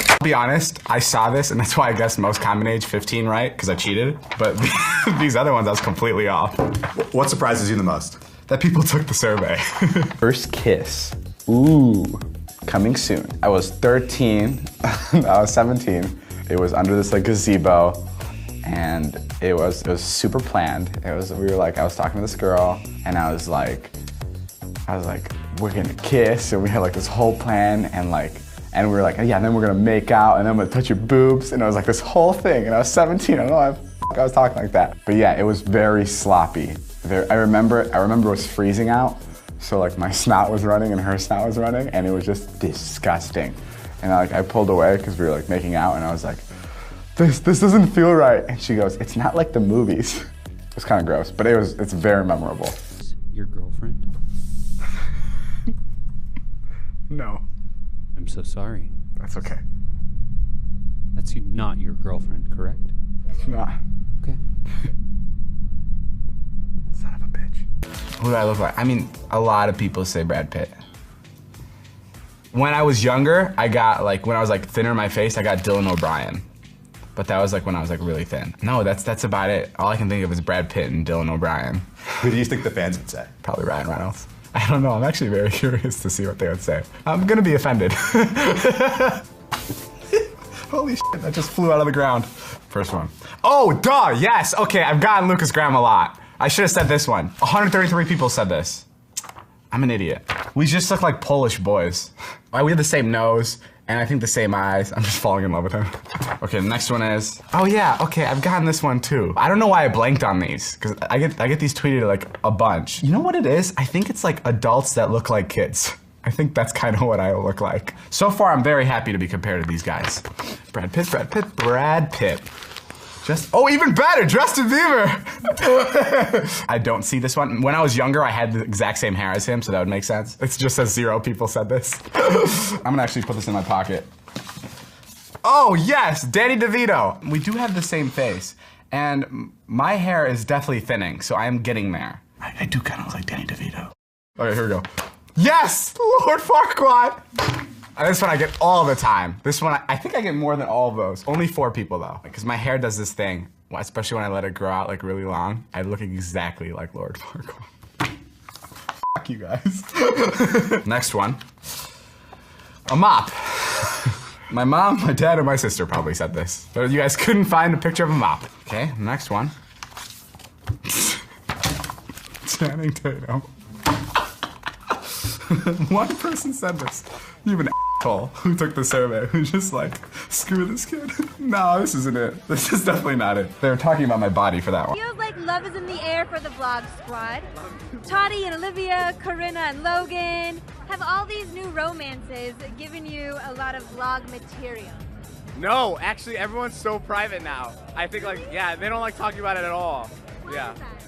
I'll be honest, I saw this, and that's why I guessed most common age 15 right, because I cheated. But these other ones, I was completely off. What surprises you the most? That people took the survey. First kiss. Ooh, coming soon. I was 13, I was 17. It was under this like gazebo, and it was super planned. I was talking to this girl, and I was like, we're gonna kiss, and we had like this whole plan, and we were like, yeah, and then we're gonna make out, and then I'm gonna touch your boobs, and it was like this whole thing, and I was 17, I don't know why I was talking like that. But yeah, it was very sloppy. I remember it was freezing out, so like my snot was running and her snot was running, and it was just disgusting. And I pulled away because we were like making out, and I was like, this doesn't feel right. And she goes, it's not like the movies. It was kind of gross, but it's very memorable. Your girlfriend? No. I'm so sorry. That's okay. That's not your girlfriend, correct? It's not. Okay. Son of a bitch. Who do I look like? I mean, a lot of people say Brad Pitt. When I was younger, when I was like thinner in my face, I got Dylan O'Brien. But that was like when I was like really thin. No, that's about it. All I can think of is Brad Pitt and Dylan O'Brien. Who do you think the fans would say? Probably Ryan Reynolds. I don't know, I'm actually very curious to see what they would say. I'm gonna be offended. Holy shit, that just flew out of the ground. First one. Oh, duh, yes, okay, I've gotten Lucas Graham a lot. I should have said this one. 133 people said this. I'm an idiot. We just look like Polish boys. We have the same nose, and I think the same eyes. I'm just falling in love with him. Okay, the next one is, oh yeah, okay, I've gotten this one too. I don't know why I blanked on these, because I get these tweeted like a bunch. You know what it is? I think it's like adults that look like kids. I think that's kind of what I look like. So far, I'm very happy to be compared to these guys. Brad Pitt, Brad Pitt, Brad Pitt. Oh, even better, Justin Bieber. I don't see this one. When I was younger, I had the exact same hair as him, so that would make sense. It just says 0 people said this. I'm gonna actually put this in my pocket. Oh yes, Danny DeVito. We do have the same face, and my hair is definitely thinning, so I am getting there. I do kind of look like Danny DeVito. Okay, here we go. Yes, Lord Farquaad. And this one I get all the time. This one, I think I get more than all of those. Only 4 people though, because my hair does this thing, especially when I let it grow out like really long. I look exactly like Lord Farquaad. Fuck you guys. Next one, a mop. My mom, my dad, or my sister probably said this, but you guys couldn't find a picture of a mop. Okay, next one. Channing Tatum. One person said this. You have an asshole who took the survey, who's just like, screw this kid. No, this isn't it. This is definitely not it. They were talking about my body for that one. Feels like love is in the air for the vlog squad. Toddy and Olivia, Corinna and Logan have all these new romances given you a lot of vlog material. No, actually everyone's so private now. I think yeah, they don't like talking about it at all. Why Yeah. is that?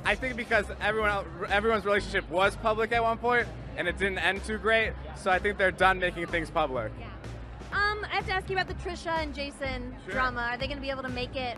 I think because everyone's relationship was public at one point and it didn't end too great, so I think they're done making things public. Yeah. I have to ask you about the Trisha and Jason drama. Are they going to be able to make it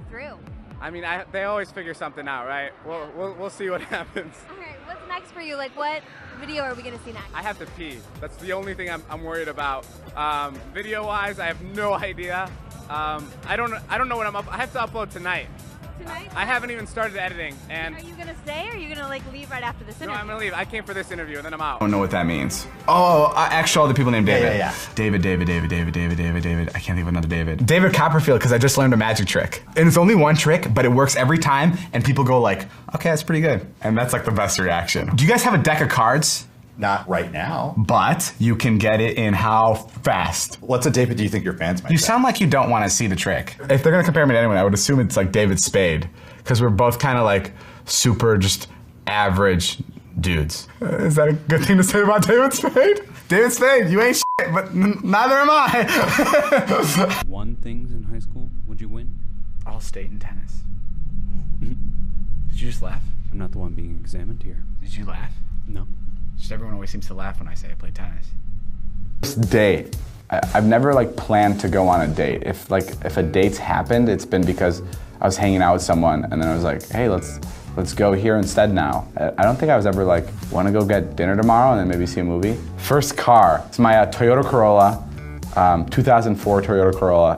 through? I mean, they always figure something out, right? We'll see what happens. All right, what's next for you? Like, what video are we going to see next? I have to pee. That's the only thing I'm worried about. Video-wise, I have no idea. I don't know what I'm up. I have to upload tonight. Tonight? I haven't even started editing, and Are you going to stay, or are you going to like leave right after this interview? no, I'm gonna leave. I came for this interview, and then I'm out. I don't know what that means. Oh, actually, all the people named David. Yeah. David. I can't think of another David. David Copperfield, because I just learned a magic trick. And it's only one trick, but it works every time, and people go like, okay, that's pretty good. And that's like the best reaction. Do you guys have a deck of cards? Not right now. But you can get it in how fast? What's a David do you think your fans might You say? sound like you don't want to see the trick. If they're gonna compare me to anyone, I would assume it's like David Spade, because we're both kind of like super just average dudes. Is that a good thing to say about David Spade? David Spade, you ain't shit, but neither am I. Won things in high school? Would you win? All state in tennis. Did you just laugh? I'm not the one being examined here. Did you laugh? No. Just everyone always seems to laugh when I say I play tennis. First date. I've never like planned to go on a date. If a date's happened, it's been because I was hanging out with someone and then I was like, hey, let's let's go here instead now. I don't think I was ever like, wanna go get dinner tomorrow and then maybe see a movie? First car, it's my Toyota Corolla, 2004 Toyota Corolla.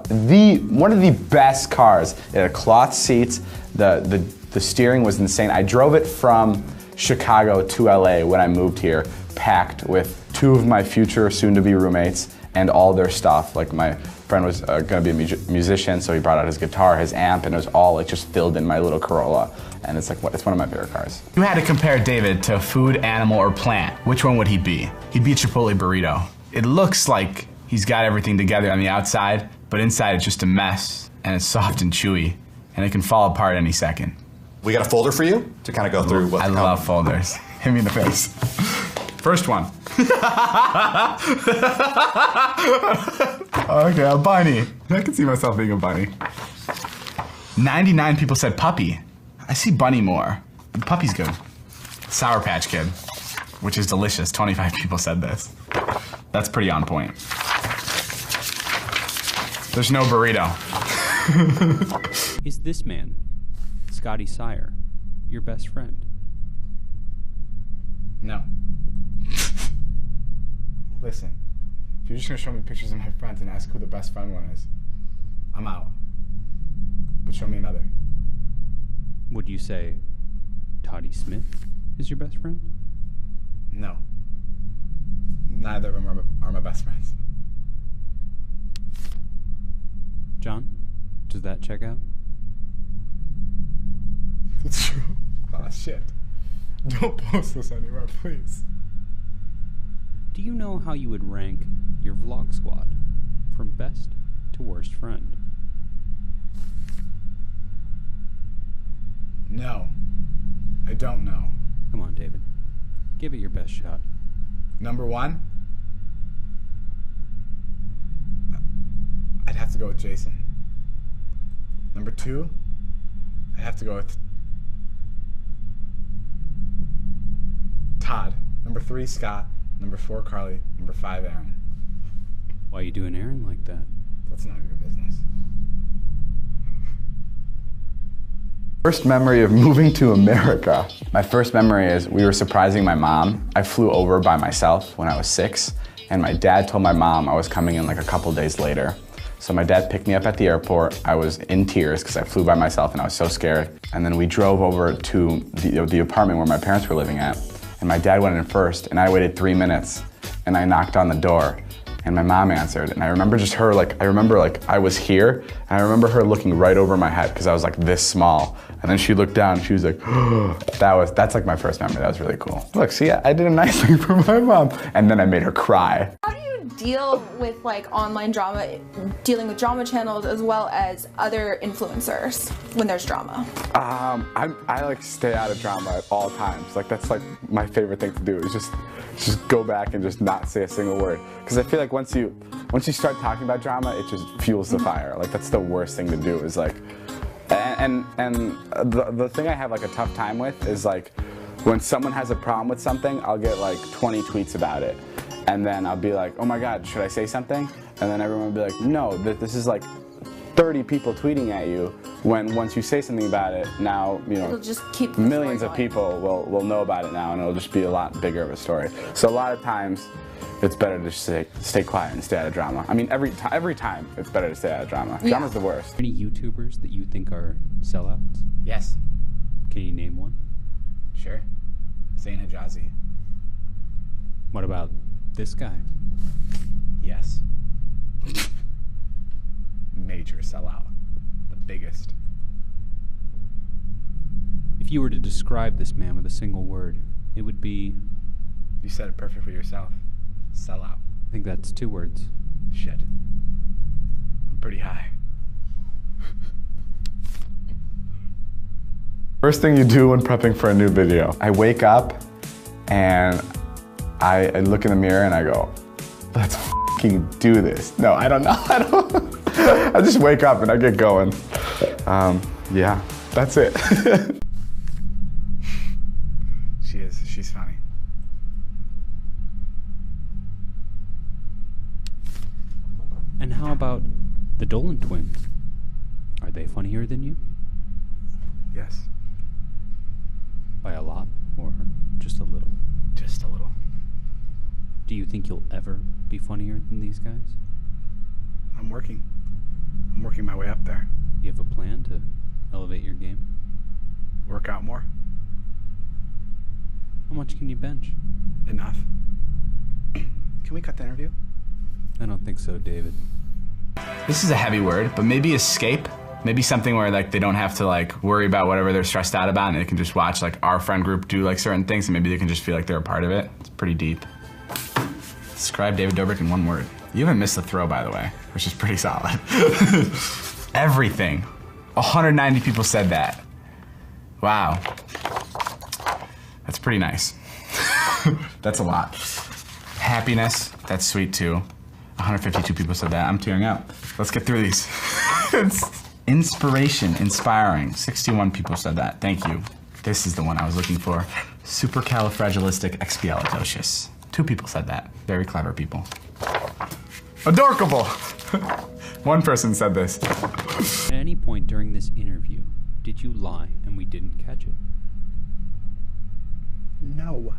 One of the best cars. It had cloth seats, the steering was insane. I drove it from Chicago to LA when I moved here, packed with 2 of my future soon-to-be roommates and all their stuff. Like my friend was gonna be a musician, so he brought out his guitar, his amp, and it was all like just filled in my little Corolla. And it's like, it's one of my favorite cars. If you had to compare David to a food, animal, or plant, which one would he be? He'd be a Chipotle burrito. It looks like he's got everything together on the outside, but inside it's just a mess, and it's soft and chewy, and it can fall apart any second. We got a folder for you to kind of go through what I love folders. Hit me in the face. First one. Okay, a bunny. I can see myself being a bunny. 99 people said puppy. I see bunny more. Puppy's good. Sour Patch Kid, which is delicious. 25 people said this. That's pretty on point. There's no burrito. Is this man, Scotty Sire, your best friend? No. Listen, if you're just gonna show me pictures of my friends and ask who the best friend one is, I'm out. But show me another. Would you say Toddy Smith is your best friend? No. Neither of them are my best friends. John, does that check out? It's true. Oh shit. Don't post this anywhere, please. Do you know how you would rank your vlog squad from best to worst friend? No. I don't know. Come on, David. Give it your best shot. Number 1? I'd have to go with Jason. Number 2? I'd have to go with Todd. Number 3, Scott. Number 4, Carly. Number 5, Aaron. Why you doing Aaron like that? That's none of your business. First memory of moving to America. My first memory is we were surprising my mom. I flew over by myself when I was 6, and my dad told my mom I was coming in like a couple days later. So my dad picked me up at the airport. I was in tears because I flew by myself and I was so scared. And then we drove over to the apartment where my parents were living at. And my dad went in first, and I waited 3 minutes, and I knocked on the door, and my mom answered. And I remember just her, I was here, and I remember her looking right over my head because I was like this small. And then she looked down, and she was like, that's like my first memory. That was really cool. Look, see, I did a nice thing for my mom. And then I made her cry. How do you deal with like online drama, dealing with drama channels as well as other influencers when there's drama? I like stay out of drama at all times. Like that's like my favorite thing to do is just go back and just not say a single word. Because I feel like once you start talking about drama, it just fuels the fire. Like that's the worst thing to do is like, and the thing I have like a tough time with is like when someone has a problem with something, I'll get like 20 tweets about it. And then I'll be like, oh my God, should I say something? And then everyone will be like, no, this is like 30 people tweeting at you. When once you say something about it, now, you know, It'll just keep millions of people will know about it now, and it'll just be a lot bigger of a story. So a lot of times, it's better to just stay quiet and stay out of drama. I mean, every time, it's better to stay out of drama. Yeah. Drama's the worst. Any YouTubers that you think are sellouts? Yes. Can you name one? Sure. Zayn Hijazi. What about this guy? Yes. Major sellout. The biggest. If you were to describe this man with a single word, it would be... You said it perfectly yourself. Sellout. I think that's 2 words. Shit. I'm pretty high. First thing you do when prepping for a new video. I wake up and I look in the mirror and I go, let's f***ing do this. No, I don't know. I just wake up and I get going. Yeah, that's it. She's funny. And how about the Dolan twins? Are they funnier than you? Yes. By a lot or just a little? Just a little. Do you think you'll ever be funnier than these guys? I'm working my way up there. Do you have a plan to elevate your game? Work out more. How much can you bench? Enough. Can we cut the interview? I don't think so, David. This is a heavy word, but maybe escape. Maybe something where like they don't have to like worry about whatever they're stressed out about, and they can just watch like our friend group do like certain things, and maybe they can just feel like they're a part of it. It's pretty deep. Describe David Dobrik in one word. You haven't missed the throw, by the way, which is pretty solid. Everything. 190 people said that. Wow. That's pretty nice. That's a lot. Happiness, that's sweet too. 152 people said that. I'm tearing up. Let's get through these. Inspiration, inspiring. 61 people said that. Thank you. This is the one I was looking for. Supercalifragilisticexpialidocious. 2 people said that. Very clever people. Adorkable! 1 person said this. At any point during this interview, did you lie and we didn't catch it? No.